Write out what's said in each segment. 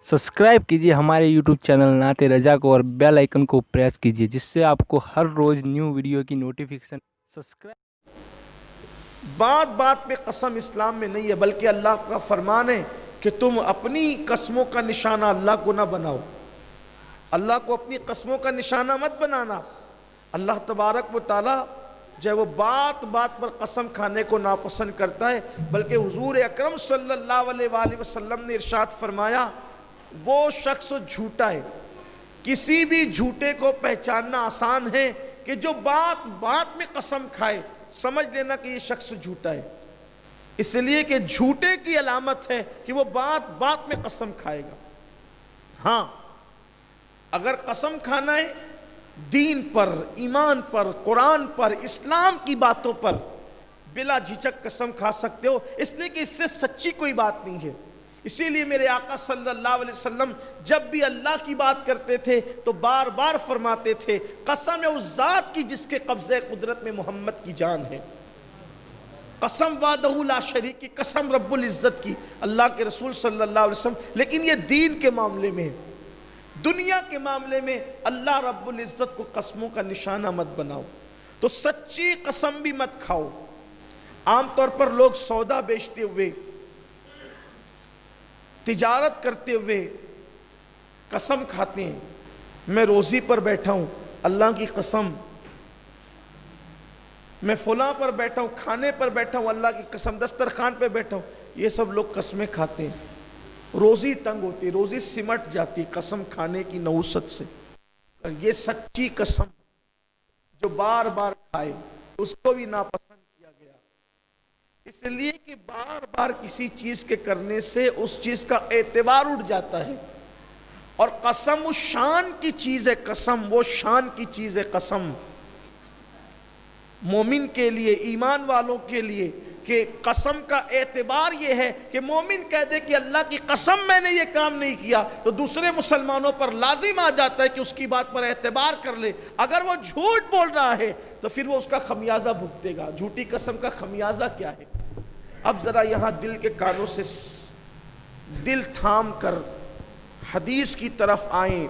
Subscribe कीजिए हमारे YouTube channel नाते रजा को और बेल आइकन को प्रेस कीजिए जिससे आपको हर रोज़ न्यू वीडियो की नोटिफिकेशन सब्सक्राइब। बात बात पे कसम इस्लाम में नहीं है, बल्कि अल्लाह का फरमान है कि तुम अपनी कसमों का निशाना अल्लाह को ना बनाओ। अल्लाह को अपनी कसमों का निशाना मत बनाना। अल्लाह तबारक व ताला जो वो बात बात पर कसम खाने को नापसंद करता है, बल्कि हुजूर अकरम सल्लल्लाहु अलैहि वसल्लम ने इरशाद फरमाया, वो शख्स झूठा है। किसी भी झूठे को पहचानना आसान है कि जो बात बात में कसम खाए, समझ लेना कि ये शख्स झूठा है। इसलिए कि झूठे की अलामत है कि वो बात बात में कसम खाएगा। हाँ, अगर कसम खाना है दीन पर, ईमान पर, कुरान पर, इस्लाम की बातों पर बिला झिझक कसम खा सकते हो, इसलिए कि इससे सच्ची कोई बात नहीं है। इसीलिए मेरे आका सल्लल्लाहु अलैहि वसल्लम जब भी अल्लाह की बात करते थे तो बार बार फरमाते थे, कसम है उस जात की जिसके कब्ज़े कुदरत में मोहम्मद की जान है। कसम वादहू ला शरीक की, कसम रब्बुल इज़्ज़त की, अल्लाह के रसूल सल्लल्लाहु अलैहि वसल्लम। लेकिन ये दीन के मामले में, दुनिया के मामले में अल्लाह रब्बुल इज़्ज़त को कसमों का निशाना मत बनाओ। तो सच्ची कसम भी मत खाओ। आमतौर पर लोग सौदा बेचते हुए, तिजारत करते हुए कसम खाते हैं, मैं रोज़ी पर बैठा हूँ, अल्लाह की कसम, मैं फलां पर बैठा हूँ, खाने पर बैठा हूँ, अल्लाह की कसम, दस्तरखान पर बैठा हूँ। ये सब लोग कसमें खाते हैं। रोज़ी तंग होती, रोज़ी सिमट जाती कसम खाने की नहुसत से। ये सच्ची कसम जो बार बार खाए उसको भी नापसंद किया गया, इसलिए कि बार बार किसी चीज के करने से उस चीज का एतबार उठ जाता है। और कसम उस शान की चीज है, कसम वो शान की चीज है। कसम मोमिन के लिए, ईमान वालों के लिए, कि कसम का एतबार ये है कि मोमिन कह दे कि अल्लाह की कसम मैंने ये काम नहीं किया, तो दूसरे मुसलमानों पर लाजिम आ जाता है कि उसकी बात पर एतबार कर ले। अगर वो झूठ बोल रहा है तो फिर वो उसका खमियाजा भुगतेगा। झूठी कसम का खमियाजा क्या है? अब जरा यहां दिल के कानों से दिल थाम कर हदीस की तरफ आए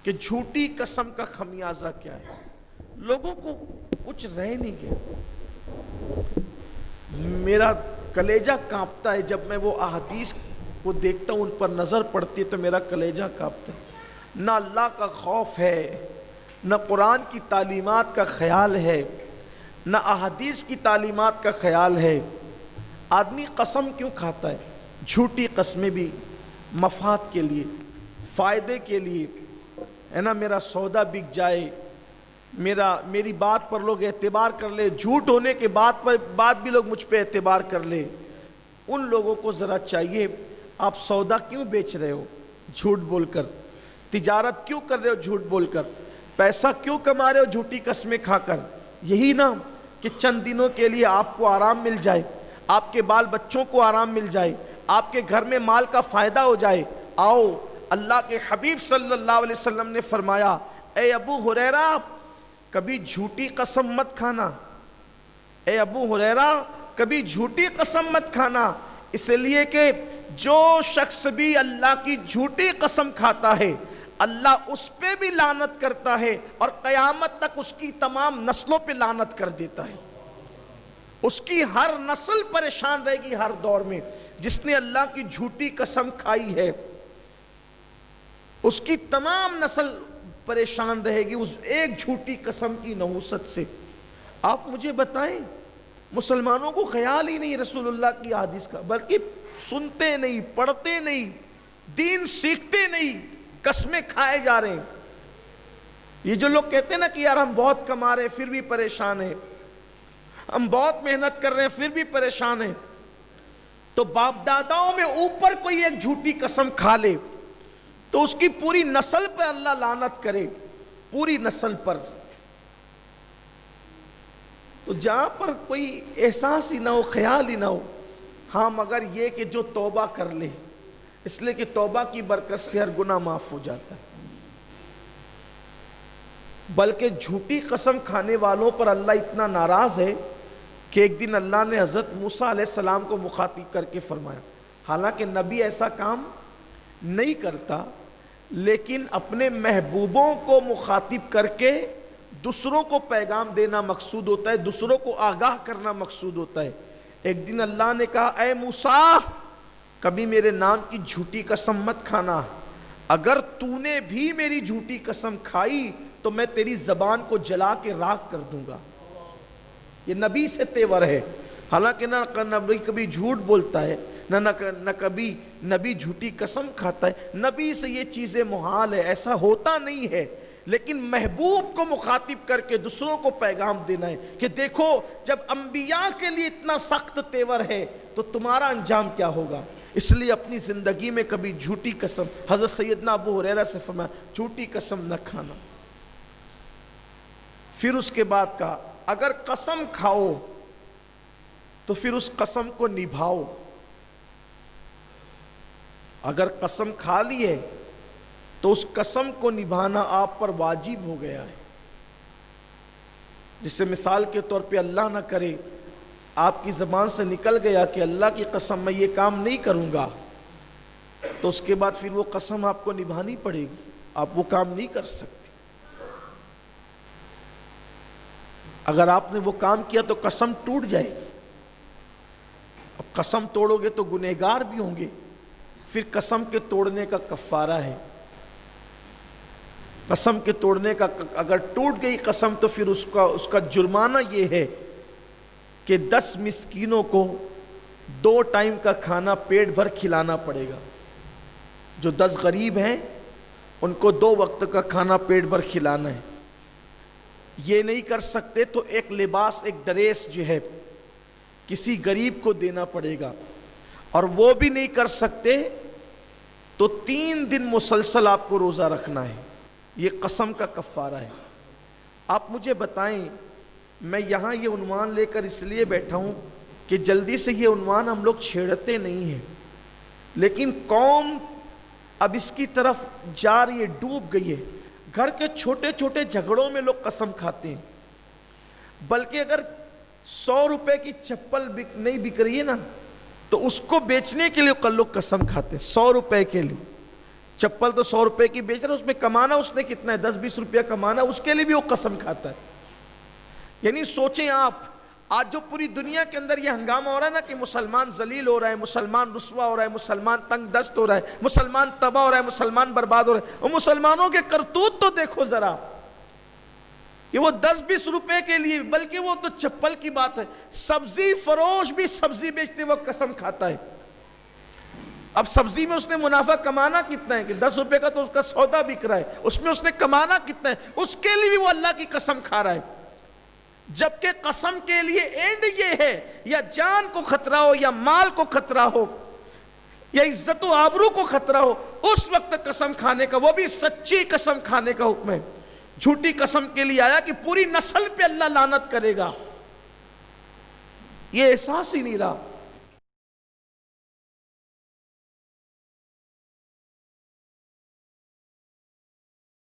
कि झूठी कसम का खमियाजा क्या है। लोगों को कुछ रह नहीं गया। मेरा कलेजा कांपता है जब मैं वो अहादीस को देखता हूँ, उन पर नजर पड़ती है तो मेरा कलेजा कांपता है। ना अल्लाह का खौफ है, ना कुरान की तालीमात का ख्याल है, ना अहादीस की तालीमात का ख्याल है। आदमी कसम क्यों खाता है? झूठी कस्में भी मफाद के लिए, फ़ायदे के लिए, है ना, मेरा सौदा बिक जाए, मेरी बात पर लोग एतबार कर ले, झूठ होने के बाद भी लोग मुझ पे एतबार कर ले। उन लोगों को ज़रा चाहिए, आप सौदा क्यों बेच रहे हो झूठ बोलकर? तिजारत क्यों कर रहे हो झूठ बोलकर? पैसा क्यों कमा रहे हो झूठी कस्में खाकर? यही ना कि चंद दिनों के लिए आपको आराम मिल जाए, आपके बाल बच्चों को आराम मिल जाए, आपके घर में माल का फ़ायदा हो जाए। आओ, अल्लाह के हबीब सल्लल्लाहु अलैहि वसल्लम ने फरमाया, ए अबू हुरैरा, कभी झूठी कसम मत खाना। ए अबू हुरैरा, कभी झूठी कसम मत खाना। इसलिए कि जो शख्स भी अल्लाह की झूठी कसम खाता है, अल्लाह उस पे भी लानत करता है और क़यामत तक उसकी तमाम नस्लों पे लानत कर देता है। उसकी हर नस्ल परेशान रहेगी हर दौर में। जिसने अल्लाह की झूठी कसम खाई है उसकी तमाम नस्ल परेशान रहेगी उस एक झूठी कसम की नहुसत से। आप मुझे बताएं, मुसलमानों को ख्याल ही नहीं रसूलुल्लाह की हदीस का, बल्कि सुनते नहीं, पढ़ते नहीं, दीन सीखते नहीं, कसमें खाए जा रहे हैं। ये जो लोग कहते हैं ना कि यार हम बहुत कमा रहे हैं फिर भी परेशान है, हम बहुत मेहनत कर रहे हैं फिर भी परेशान है, तो बाप दादाओं में ऊपर कोई एक झूठी कसम खा ले तो उसकी पूरी नस्ल पर अल्लाह लानत करे, पूरी नस्ल पर। तो जहां पर कोई एहसास ही ना हो, ख्याल ही ना हो, हाँ, मगर ये कि जो तौबा कर ले, इसलिए कि तौबा की बरकत से हर गुनाह माफ हो जाता है। बल्कि झूठी कसम खाने वालों पर अल्लाह इतना नाराज है कि एक दिन अल्लाह ने हजरत मूसा अलैहिस्सलाम को मुखातिब करके फरमाया, हालांकि नबी ऐसा काम نہیں کرتا، لیکن اپنے محبوبوں کو مخاطب کر کے دوسروں کو پیغام دینا مقصود ہوتا ہے، دوسروں کو آگاہ کرنا مقصود ہوتا ہے۔ ایک دن اللہ نے کہا اے موسیٰ کبھی میرے نام کی جھوٹی قسم مت کھانا، اگر تو نے بھی میری جھوٹی قسم کھائی تو میں تیری زبان کو جلا کے راکھ کر دوں گا۔ یہ نبی سے تیور ہے، حالانکہ نہ نبی کبھی جھوٹ بولتا ہے، نہ کبھی نبی جھوٹی قسم کھاتا ہے، نبی سے یہ چیزیں محال ہے، ایسا ہوتا نہیں ہے، لیکن محبوب کو مخاطب کر کے دوسروں کو پیغام دینا ہے کہ دیکھو جب انبیاء کے لیے اتنا سخت تیور ہے تو تمہارا انجام کیا ہوگا۔ اس لیے اپنی زندگی میں کبھی جھوٹی قسم، حضرت سیدنا ابو ہریرہ سے فرمایا جھوٹی قسم نہ کھانا۔ پھر اس کے بعد کہا اگر قسم کھاؤ تو پھر اس قسم کو نبھاؤ، اگر قسم کھا لی ہے تو اس قسم کو نبھانا آپ پر واجب ہو گیا ہے۔ جس سے مثال کے طور پہ اللہ نہ کرے آپ کی زبان سے نکل گیا کہ اللہ کی قسم میں یہ کام نہیں کروں گا، تو اس کے بعد پھر وہ قسم آپ کو نبھانی پڑے گی، آپ وہ کام نہیں کر سکتے۔ اگر آپ نے وہ کام کیا تو قسم ٹوٹ جائے گی، اب قسم توڑو گے تو گنہگار بھی ہوں گے، پھر قسم کے توڑنے کا کفارہ ہے۔ قسم کے توڑنے کا اگر ٹوٹ گئی قسم تو پھر اس کا جرمانہ یہ ہے کہ 10 مسکینوں کو 2 ٹائم کا کھانا پیٹ بھر کھلانا پڑے گا۔ جو 10 غریب ہیں ان کو 2 وقت کا کھانا پیٹ بھر کھلانا ہے۔ یہ نہیں کر سکتے تو ایک لباس، ایک ڈریس جو ہے کسی غریب کو دینا پڑے گا، اور وہ بھی نہیں کر سکتے تو 3 دن مسلسل آپ کو روزہ رکھنا ہے۔ یہ قسم کا کفارہ ہے۔ آپ مجھے بتائیں، میں یہاں یہ عنوان لے کر اس لیے بیٹھا ہوں کہ جلدی سے یہ عنوان ہم لوگ چھیڑتے نہیں ہیں، لیکن قوم اب اس کی طرف جا رہی ہے، ڈوب گئی ہے۔ گھر کے چھوٹے چھوٹے جھگڑوں میں لوگ قسم کھاتے ہیں، بلکہ اگر 100 روپے کی چپل نہیں بک رہی ہے نا تو اس کو بیچنے کے لیے لوگ قسم کھاتے ہیں۔ 100 روپے کے لیے چپل تو 100 روپے کی بیچ رہا ہے، اس میں کمانا اس نے کتنا ہے، 10-20 روپیہ کمانا، اس کے لیے بھی وہ قسم کھاتا ہے۔ یعنی سوچیں آپ، آج جو پوری دنیا کے اندر یہ ہنگامہ ہو رہا ہے نا کہ مسلمان ذلیل ہو رہا ہے، مسلمان رسوا ہو رہا ہے، مسلمان تنگ دست ہو رہا ہے، مسلمان تباہ ہو رہا ہے، مسلمان برباد ہو رہا ہے، اور مسلمانوں کے کرتوت تو دیکھو ذرا، کہ وہ 10-20 روپے کے لیے، بلکہ وہ تو چپل کی بات ہے، سبزی فروش بھی سبزی بیچتے وقت قسم کھاتا ہے۔ اب سبزی میں اس نے منافع کمانا کتنا ہے کہ 10 روپے کا تو اس کا سودا بک رہا ہے، اس میں اس نے کمانا کتنا ہے، اس کے لیے بھی وہ اللہ کی قسم کھا رہا ہے۔ جبکہ قسم کے لیے اینڈ یہ ہے، یا جان کو خطرہ ہو، یا مال کو خطرہ ہو، یا عزت و آبرو کو خطرہ ہو، اس وقت قسم کھانے کا، وہ بھی سچی قسم کھانے کا حکم ہے۔ جھوٹی قسم کے لیے آیا کہ پوری نسل پہ اللہ لعنت کرے گا، یہ احساس ہی نہیں رہا۔